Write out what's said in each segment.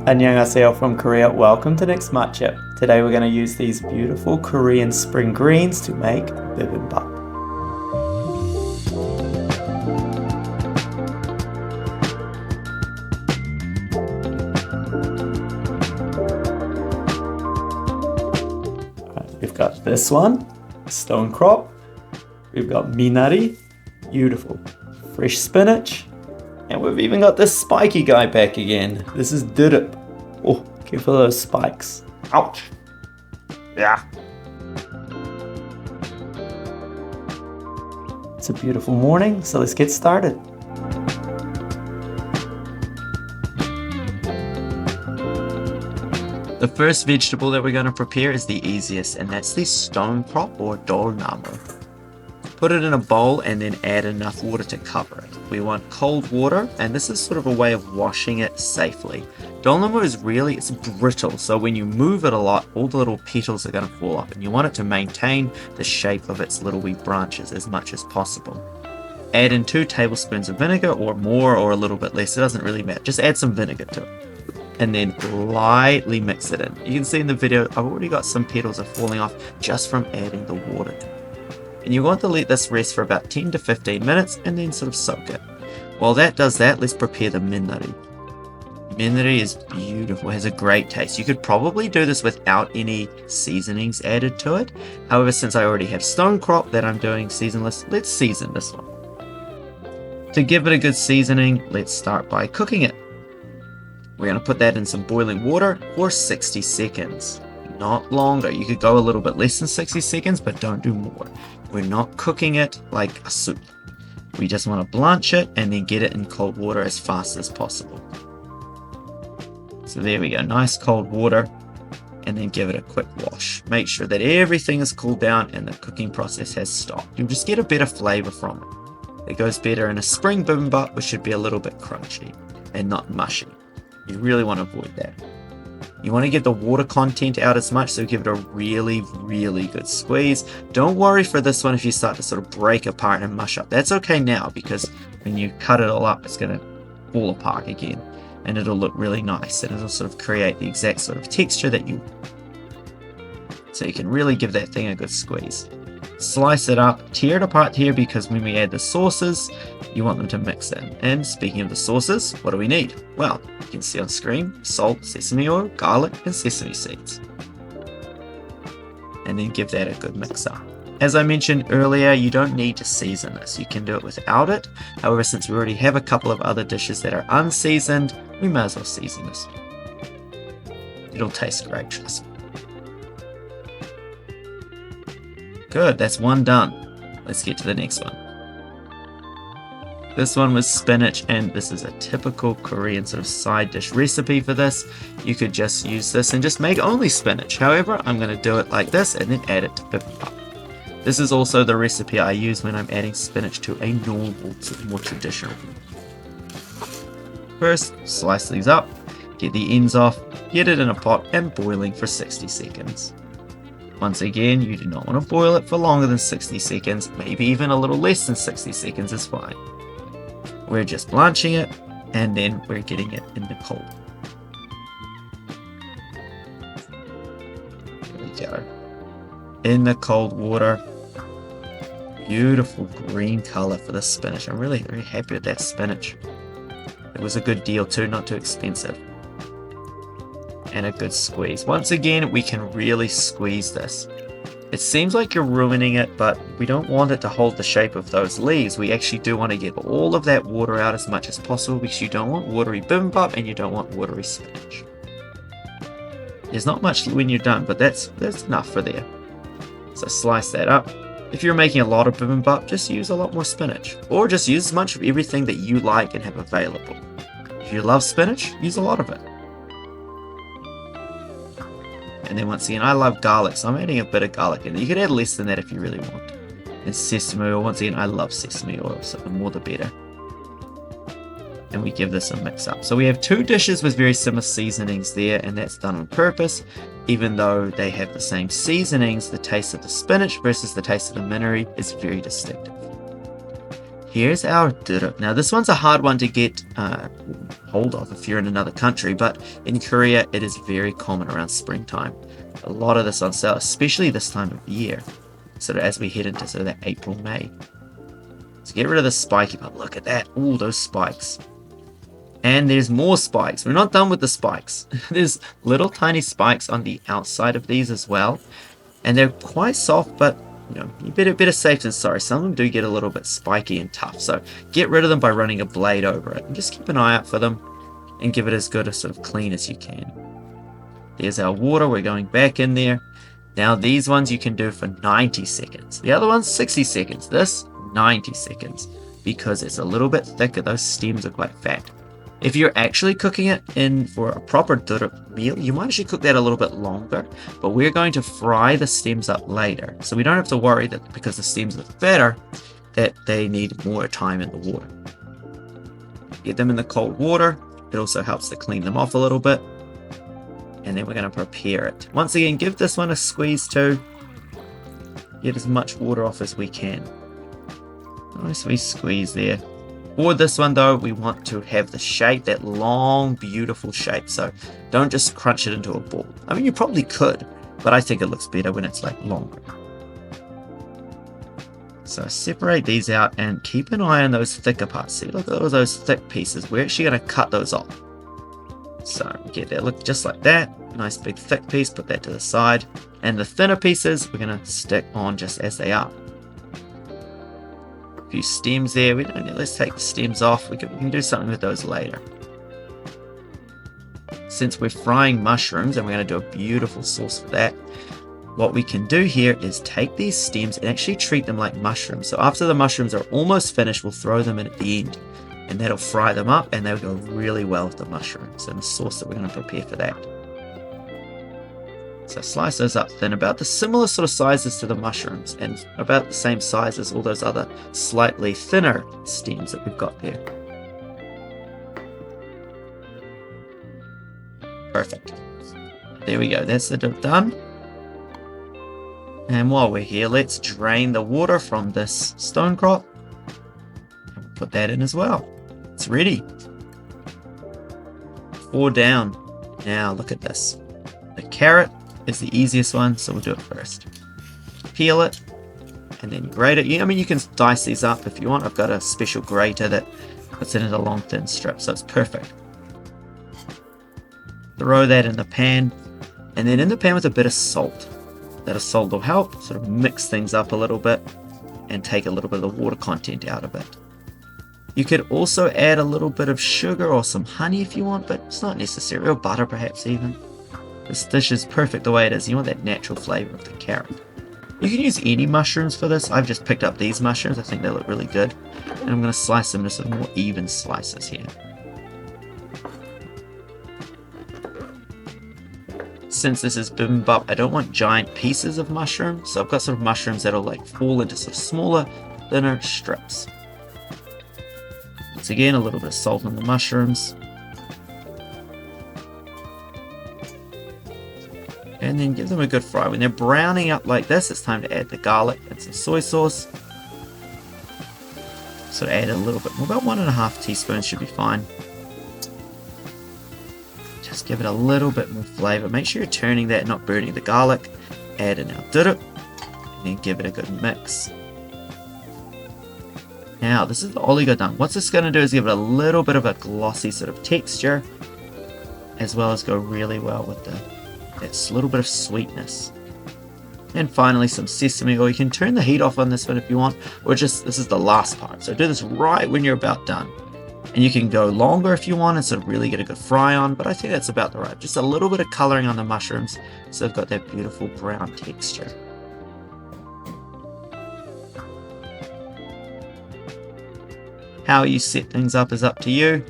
Annyeonghaseyo from Korea. Welcome to Next Matchup. Today we're going to use these beautiful Korean spring greens to make bibimbap. We've got this one, Stonecrop. We've got Minari, beautiful, fresh spinach. And we've even got this spiky guy back again. This is Dureup. Oh, careful of those spikes. Ouch. Yeah. It's a beautiful morning, so let's get started. The first vegetable that we're going to prepare is the easiest, and that's the Stonecrop or Dolna물. Put it in a bowl and then add enough water to cover it. We want cold water, and this is sort of a way of washing it safely. Dolna물 is it's brittle, so when you move it a lot, all the little petals are going to fall off, and you want it to maintain the shape of its little wee branches as much as possible. Add in 2 tablespoons of vinegar, or more or a little bit less, it doesn't really matter. Just add some vinegar to it. And then lightly mix it in. You can see in the video, I've already got some petals are falling off just from adding the water to it. And you want to let this rest for about 10 to 15 minutes and then sort of soak it. While that does that, let's prepare the minari. Minari is beautiful, has a great taste. You could probably do this without any seasonings added to it. However, since I already have Stonecrop that I'm doing seasonless, let's season this one. To give it a good seasoning, let's start by cooking it. We're going to put that in some boiling water for 60 seconds. Not longer. You could go a little bit less than 60 seconds, but don't do more. We're not cooking it like a soup. We just want to blanch it and then get it in cold water as fast as possible. So there we go, nice cold water, and then give it a quick wash. Make sure that everything is cooled down and the cooking process has stopped. You'll just get a better flavor from it. It goes better in a spring bibimbap, which should be a little bit crunchy and not mushy. You really want to avoid that. You want to get the water content out as much, so give it a really good squeeze. Don't worry for this one if you start to sort of break apart and mush up. That's okay now, because when you cut it all up, it's going to fall apart again. And it'll look really nice, and it'll sort of create the exact sort of texture that you want. So you can really give that thing a good squeeze. Slice it up, tear it apart here, because when we add the sauces, you want them to mix in. And speaking of the sauces, what do we need? Well, you can see on screen, salt, sesame oil, garlic, and sesame seeds. And then give that a good mix up. As I mentioned earlier, you don't need to season this. You can do it without it. However, since we already have a couple of other dishes that are unseasoned, we may as well season this. It'll taste great, trust me. Good, that's one done. Let's get to the next one. This one was spinach, and this is a typical Korean sort of side dish recipe for this. You could just use this and just make only spinach. However, I'm going to do it like this and then add it to bibimbap. This is also the recipe I use when I'm adding spinach to a normal, sort of more traditional. First, slice these up, get the ends off, get it in a pot and boiling for 60 seconds. Once again, you do not want to boil it for longer than 60 seconds, maybe even a little less than 60 seconds is fine. We're just blanching it, and then we're getting it in the cold. There we go. In the cold water. Beautiful green color for the spinach. I'm really very happy with that spinach. It was a good deal too, not too expensive. And a good squeeze. Once again, we can really squeeze this. It seems like you're ruining it, but we don't want it to hold the shape of those leaves. We actually do want to get all of that water out as much as possible, because you don't want watery bibimbap and you don't want watery spinach. There's not much when you're done, but that's enough for there. So slice that up. If you're making a lot of bibimbap, just use a lot more spinach, or just use as much of everything that you like and have available. If you love spinach, use a lot of it. And then once again, I love garlic, so I'm adding a bit of garlic in there. You could add less than that if you really want. And sesame oil, once again, I love sesame oil, so the more the better. And we give this a mix up. So we have 2 dishes with very similar seasonings there, and that's done on purpose. Even though they have the same seasonings, the taste of the spinach versus the taste of the minari is very distinctive. Here's our Dureup. Now this one's a hard one to get hold of if you're in another country, but in Korea it is very common around springtime. A lot of this on sale, especially this time of year, sort of as we head into sort of that April, May. So get rid of the spiky part. Look at that. Ooh, those spikes. And there's more spikes. We're not done with the spikes. There's little tiny spikes on the outside of these as well. And they're quite soft, but you know, better safe than sorry. Some of them do get a little bit spiky and tough. So get rid of them by running a blade over it. And just keep an eye out for them and give it as good a sort of clean as you can. There's our water. We're going back in there. Now these ones you can do for 90 seconds. The other one's 60 seconds. This, 90 seconds. Because it's a little bit thicker. Those stems are quite fat. If you're actually cooking it in for a proper Dureup meal, you might actually cook that a little bit longer, but we're going to fry the stems up later. So we don't have to worry that because the stems are fatter, that they need more time in the water. Get them in the cold water. It also helps to clean them off a little bit. And then we're going to prepare it. Once again, give this one a squeeze too. Get as much water off as we can. Nice wee squeeze there. For this one though, we want to have the shape, that long, beautiful shape. So don't just crunch it into a ball. I mean, you probably could, but I think it looks better when it's like longer. So separate these out and keep an eye on those thicker parts. See, look at all those thick pieces. We're actually going to cut those off. So get that look just like that. Nice big thick piece, put that to the side. And the thinner pieces, we're going to stick on just as they are. Few stems there. Let's take the stems off. We can do something with those later. Since we're frying mushrooms and we're going to do a beautiful sauce for that, what we can do here is take these stems and actually treat them like mushrooms. So after the mushrooms are almost finished, we'll throw them in at the end and that'll fry them up and they'll go really well with the mushrooms and the sauce that we're going to prepare for that. So slice those up thin, about the similar sort of sizes to the mushrooms and about the same size as all those other slightly thinner stems that we've got there. Perfect. There we go, that's it done. And while we're here, let's drain the water from this stonecrop. And put that in as well. It's ready. 4 down. Now look at this. The carrot is the easiest one, so we'll do it first. Peel it, and then grate it. I mean, you can dice these up if you want. I've got a special grater that puts it into long thin strips, so it's perfect. Throw that in the pan, and then in the pan with a bit of salt. That salt will help sort of mix things up a little bit and take a little bit of the water content out of it. You could also add a little bit of sugar or some honey if you want, but it's not necessary, or butter perhaps even. This dish is perfect the way it is. You want that natural flavor of the carrot. You can use any mushrooms for this. I've just picked up these mushrooms. I think they look really good. And I'm going to slice them into some more even slices here. Since this is bibimbap, I don't want giant pieces of mushroom. So I've got some mushrooms that'll like fall into sort of smaller, thinner strips. Once again, a little bit of salt on the mushrooms. And then give them a good fry. When they're browning up like this, it's time to add the garlic and some soy sauce. So add a little bit more, about 1.5 teaspoons should be fine. Just give it a little bit more flavor. Make sure you're turning that, not burning the garlic. Add in our Dureup, and then give it a good mix. Now, this is the oligodon. What's this going to do is give it a little bit of a glossy sort of texture, as well as go really well with that little bit of sweetness. And finally, some sesame oil. You can turn the heat off on this one if you want, or just, this is the last part. So do this right when you're about done. And you can go longer if you want and sort of really get a good fry on, but I think that's about the right. Just a little bit of coloring on the mushrooms so they've got that beautiful brown texture. How you set things up is up to you.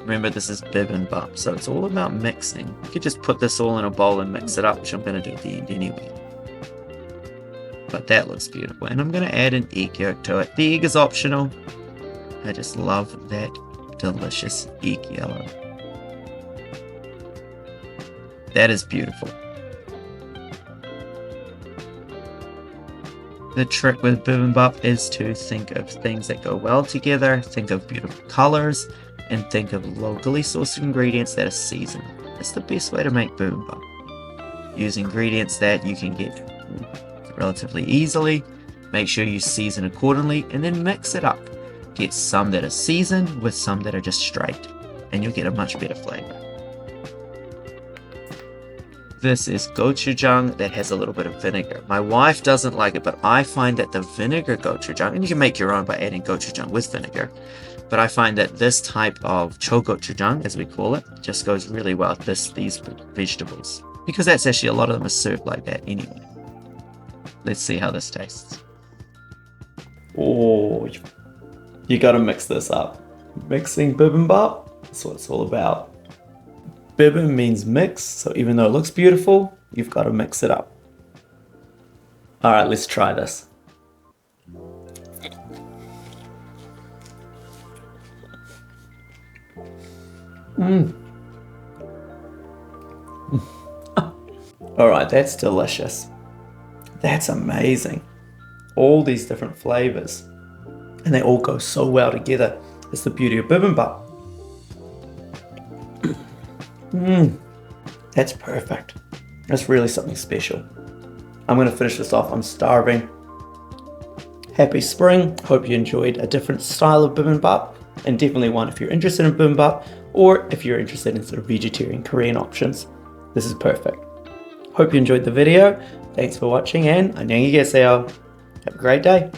Remember, this is bibimbap, so it's all about mixing. You could just put this all in a bowl and mix it up, which I'm going to do at the end anyway. But that looks beautiful. And I'm going to add an egg yolk to it. The egg is optional. I just love that delicious egg yellow. That is beautiful. The trick with bibimbap is to think of things that go well together, think of beautiful colors, and think of locally sourced ingredients that are seasoned. It's the best way to make bibimbap. Use ingredients that you can get relatively easily, make sure you season accordingly, and then mix it up. Get some that are seasoned with some that are just straight, and you'll get a much better flavor. This is gochujang that has a little bit of vinegar. My wife doesn't like it, but I find that the vinegar gochujang, and you can make your own by adding gochujang with vinegar, but I find that this type of chogochujang, as we call it, just goes really well with these vegetables, because that's actually a lot of them are served like that anyway. Let's see how this tastes. Oh, you gotta mix this up. Mixing bibimbap, that's what it's all about. Bibim means mix, so even though it looks beautiful, you've got to mix it up. Alright, let's try this. Alright, that's delicious. That's amazing. All these different flavors. And they all go so well together. It's the beauty of bibimbap. That's perfect. That's really something special. I'm going to finish this off. I'm starving. Happy spring. Hope you enjoyed a different style of bibimbap, and definitely one if you're interested in bibimbap, or if you're interested in sort of vegetarian Korean options. This is perfect. Hope you enjoyed the video. Thanks for watching, and 안녕히 계세요. Have a great day.